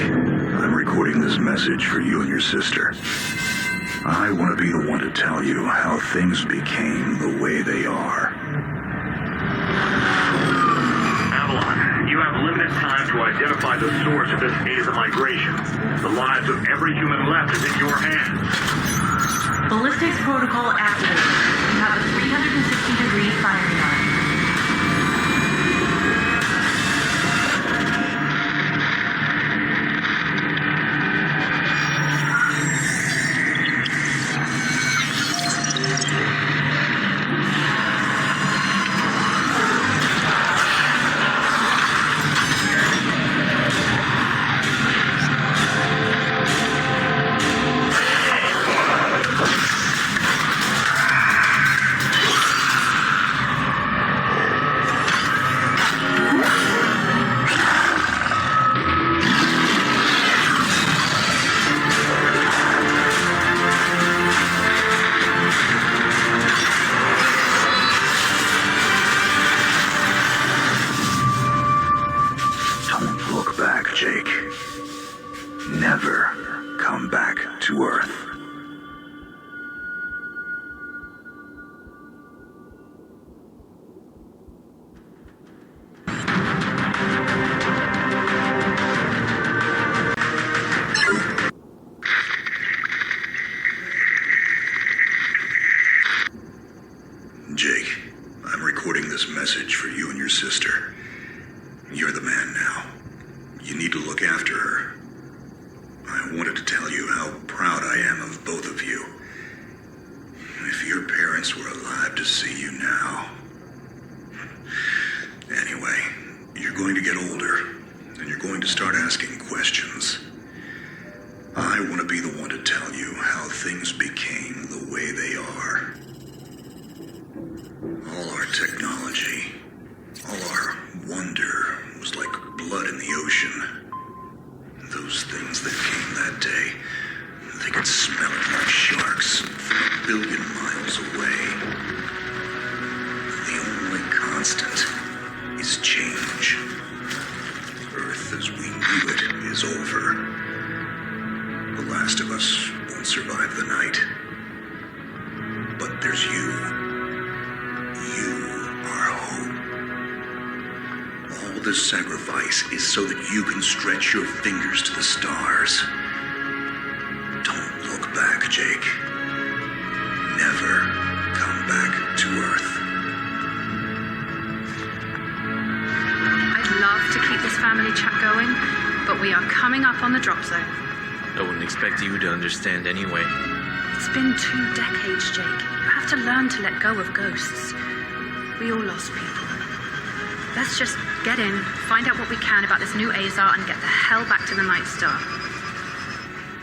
I'm recording this message for you and your sister. I want to be the one to tell you how things became the way they are. Avalon, you have limited time to identify the source of this phase of migration. The lives of every human left is in your hands. Ballistics protocol activated. You have a 360-degree firing line. Never come back to Earth. Jake, I'm recording this message for you and your sister. You're the man now. You need to look after her. I wanted to tell you how proud I am of both of you. If your parents were alive to see you now. Anyway, you're going to get older, and you're going to start asking questions. I want to be the one to tell you how things became the way they are. All our technology, all our wonder was like blood in the ocean. Those things that came that day, they could smell it like sharks from 1 billion miles away. The only constant is change. Earth as we knew it is over. The last of us won't survive the night. But there's you. You are hope. All this sacrifice is so that you can stretch your fingers to the stars. Don't look back, Jake. Never come back to Earth. I'd love to keep this family chat going, but we are coming up on the drop zone. I wouldn't expect you to understand anyway. It's been 2 decades, Jake. You have to learn to let go of ghosts. We all lost people. Let's just get in, find out what we can about this new Azar, and get the hell back to the Night Star.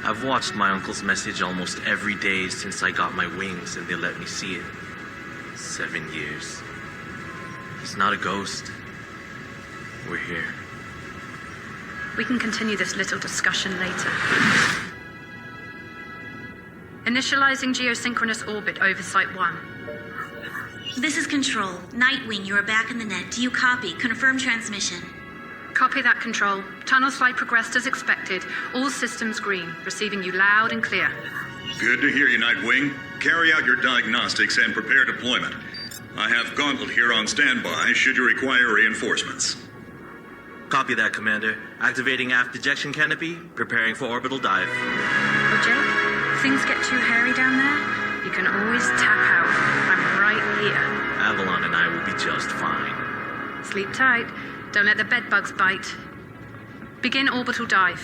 I've watched my uncle's message almost every day since I got my wings and they let me see it. 7 years. He's not a ghost. We're here. We can continue this little discussion later. Initializing geosynchronous orbit over Site 1. This is Control. Nightwing, you are back in the net. Do you copy? Confirm transmission. Copy that, Control. Tunnel slide progressed as expected. All systems green. Receiving you loud and clear. Good to hear you, Nightwing. Carry out your diagnostics and prepare deployment. I have Gauntlet here on standby should you require reinforcements. Copy that, Commander. Activating aft ejection canopy, preparing for orbital dive. Oh, Jake, things get too hairy down there? You can always tap out. I'm right here. Avalon and I will be just fine. Sleep tight. Don't let the bed bugs bite. Begin orbital dive.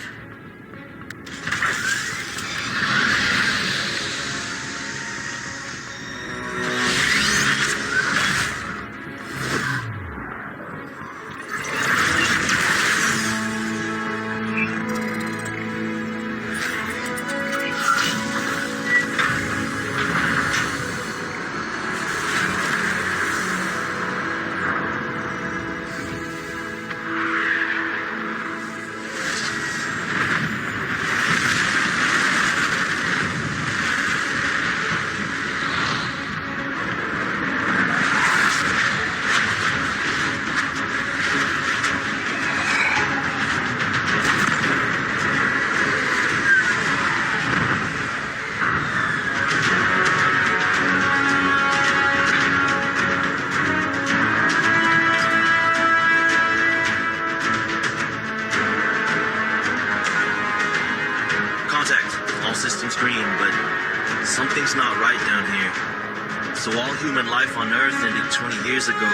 So all human life on Earth ended 20 years ago,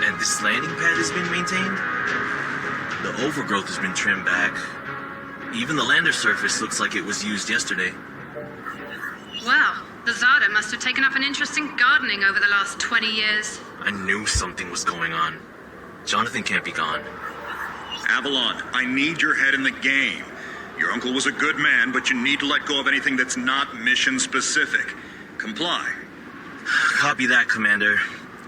and this landing pad has been maintained? The overgrowth has been trimmed back. Even the lander surface looks like it was used yesterday. Wow, the XADA must have taken up an interest in gardening over the last 20 years. I knew something was going on. Jonathan can't be gone. Avalon, I need your head in the game. Your uncle was a good man, but you need to let go of anything that's not mission-specific. Comply. Copy that, Commander.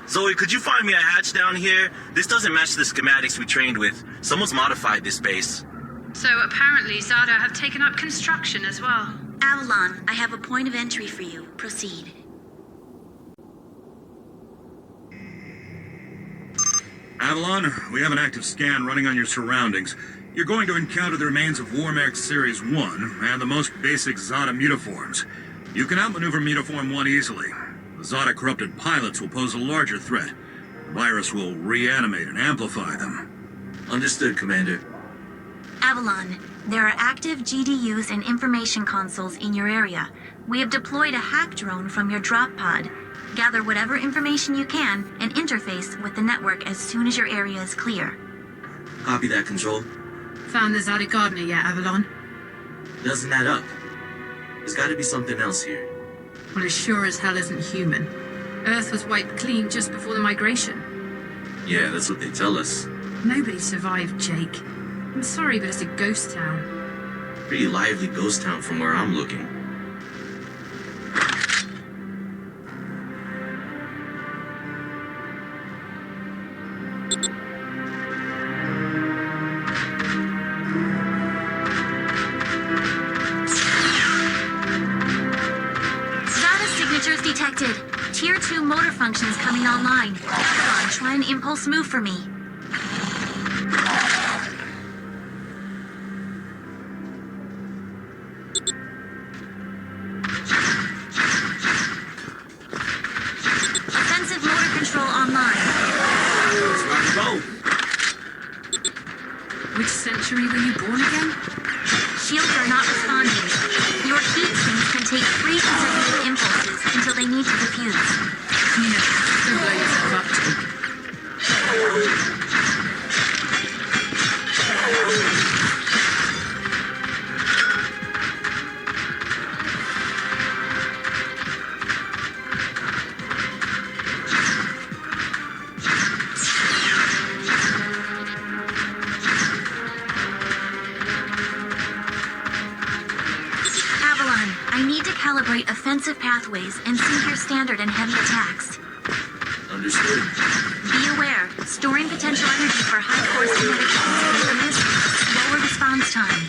Zoe, could you find me a hatch down here? This doesn't match the schematics we trained with. Someone's modified this base. So apparently XADA have taken up construction as well. Avalon, I have a point of entry for you. Proceed. Avalon, we have an active scan running on your surroundings. You're going to encounter the remains of War-Mech Series 1 and the most basic XADA mutaforms. You can outmaneuver Mutaform 1 easily. The XADA-corrupted pilots will pose a larger threat. The virus will reanimate and amplify them. Understood, Commander. Avalon, there are active GDUs and information consoles in your area. We have deployed a hack drone from your drop pod. Gather whatever information you can and interface with the network as soon as your area is clear. Copy that, Control. Found the XADA gardener yet, Avalon? Doesn't add up. There's got to be something else here. Well, it sure as hell isn't human. Earth was wiped clean just before the migration. Yeah, that's what they tell us. Nobody survived, Jake. I'm sorry, but it's a ghost town. Pretty lively ghost town from where I'm looking. Detected. Tier 2 motor functions coming online. Avalon, try an impulse move for me. Offensive motor control online. Let's go. Which century were you born again? Shields are not responding. Your heat sinks can take 3 consecutive impulses until they need to defuse. Don't blow yourself up, Jake. I need to calibrate offensive pathways and sync your standard and heavy attacks. Understood. Be aware, storing potential energy for high force kinetic will miss slower response time.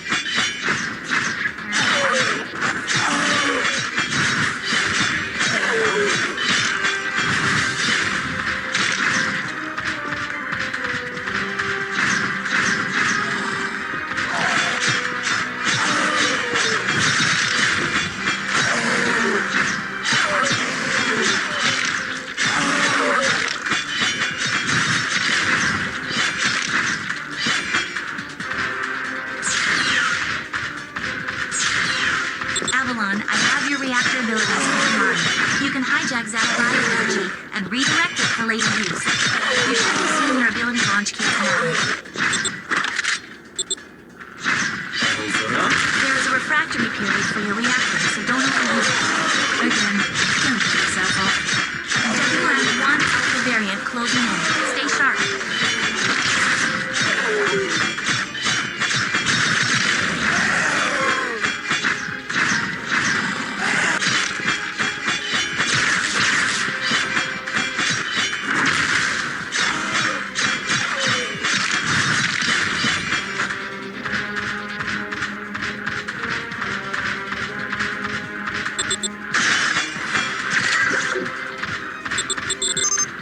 Avalon, I have your reactor abilities online. You can hijack XADA energy and redirect it for later use. You should consume your ability launch kit now. There is a refractory period for your reactor, so don't overuse it. Again, don't beat yourself up. WM1 Alpha variant closing in. Stay sharp.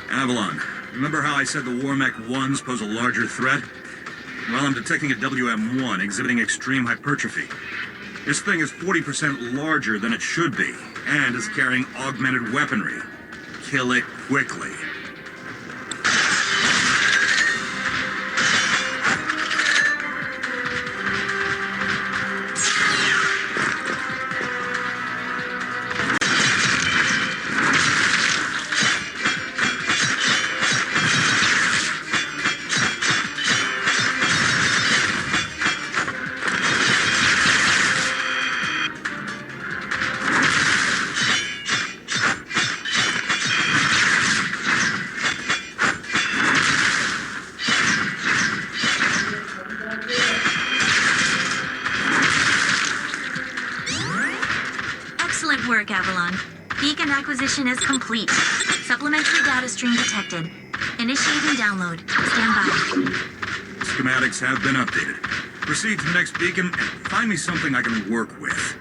Avalon, remember how I said the War-Mech 1s pose a larger threat? Well, I'm detecting a WM1 exhibiting extreme hypertrophy. This thing is 40% larger than it should be, and is carrying augmented weaponry. Kill it quickly. Avalon. Beacon acquisition is complete. Supplementary data stream detected. Initiating download. Stand by. Schematics have been updated. Proceed to the next beacon and find me something I can work with.